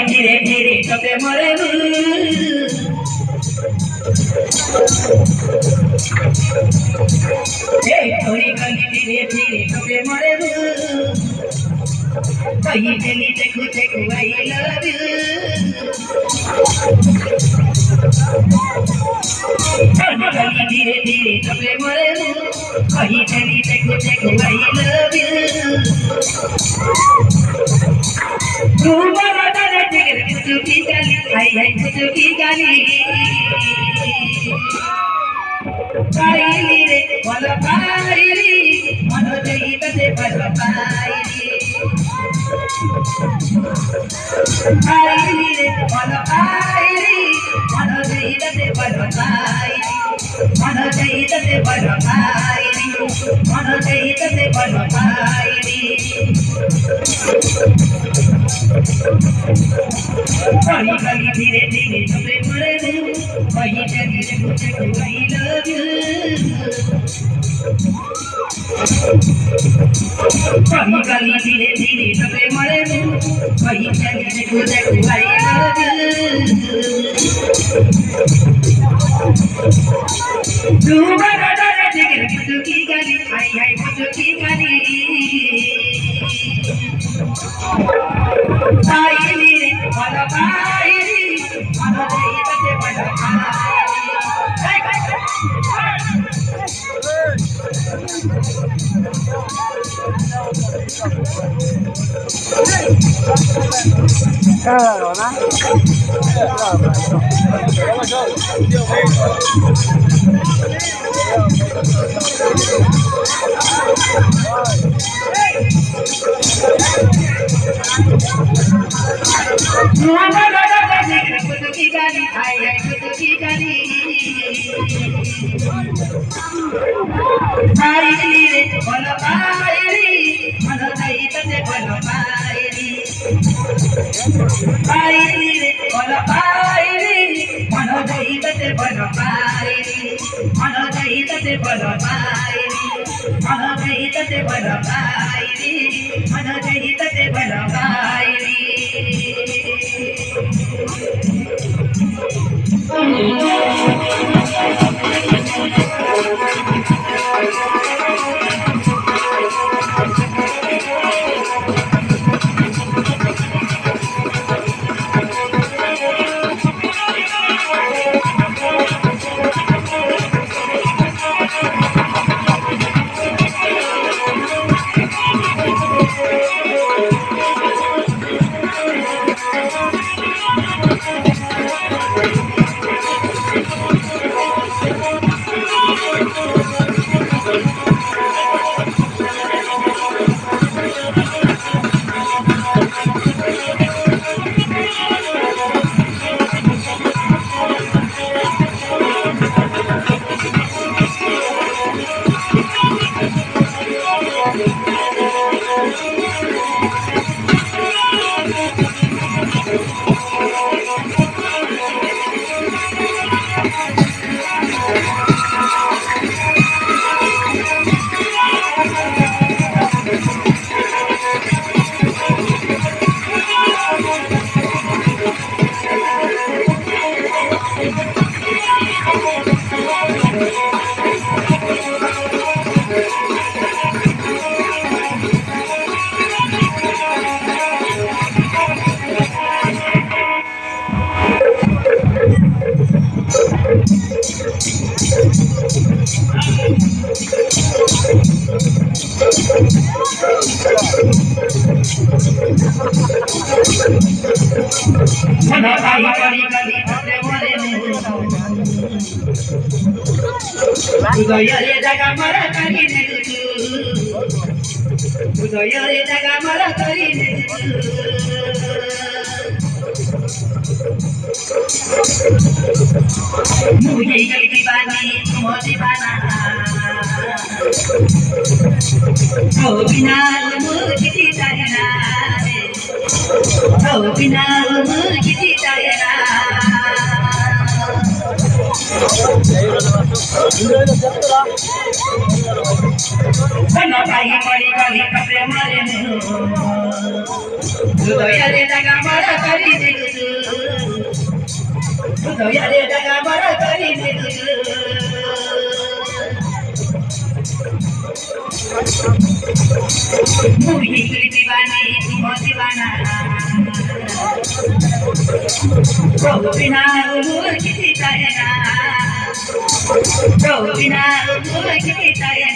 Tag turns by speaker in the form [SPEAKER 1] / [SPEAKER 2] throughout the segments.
[SPEAKER 1] धीरे धीरे कपे मरे थोड़ी गली धीरे धीरे कपे मरे कहीं दिल्ली देखो देखो आई लव यू गली धीरे धीरे कपे मरे कहीं दिल्ली देखो देखो आई लव यू तू बड़ा दादा टिकट कुछ भी जानी आई है कुछ भी जानी काईली रे वाला काईली मनो जही तसे वाला काईली काईली रे वाला काईली मनो जही तसे वाला काईली मनो जही तसे वाला काईली मनो जही तसे वाला काईली कहीं कहीं धीरे धीरे कपे मरे कहीं जगी रे कुछ आई लव यू कहीं कहीं धीरे धीरे कपे मरे कहीं जगी रे कुछ आई लव यू तू बड़ा दादा टिकट कुछ की गली आई आई कुछ की गली काईली रे वाला काईली मनो जही तसे वाला काईली रे वाला काईली मनो जही तसे वाला काईली काईली रे वाला काईली मनो जही तसे वाला काईली मनो जही तसे वाला काईली मनो जही तसे वाला काईली मनो जही तसे वाला काईली हृदयले जगा मरा गरिने हृदयले जगा मरा गरिने मुझे गई दीवानी तुम दीवाना हो बिना मुझे चाहिए हो बिना मुझे चाहिए भाई बड़ी बड़ी कपड़े मारे हृदयले जगा मरा गरिने हृदयले जगा मरा गरिने मुझे दीवानी तुम दीवाना हो बिना मुझे चाहिए हो बिना मुझे चाहिए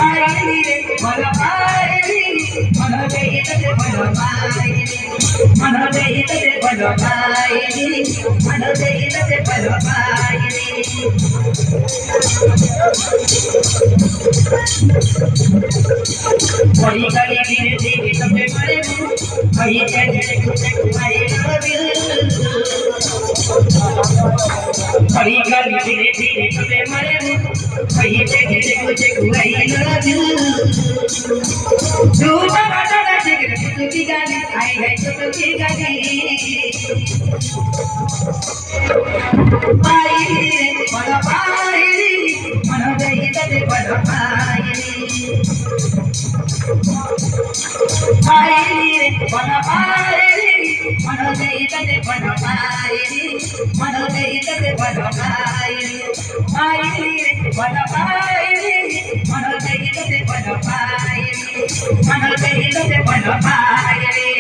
[SPEAKER 2] Bye.
[SPEAKER 1] बल पायरी मन देते बल पायरी कोई गली गिर दी सबे मरे कोई तेरे कुछ कुआई लबिल कोई गली गिर दी सबे मरे कोई तेरे कुछ कुआई लबिल दूजा बाटा जिगर तुकी गाली आई है तुकी गाली पायरी बल पायरी मन देते बल पायरी पायरी बल पायरी मन देते बल पायरी मन देते बल पायरी पायरी बल पायरी मन देते बल पायरी मन देते बल पायरी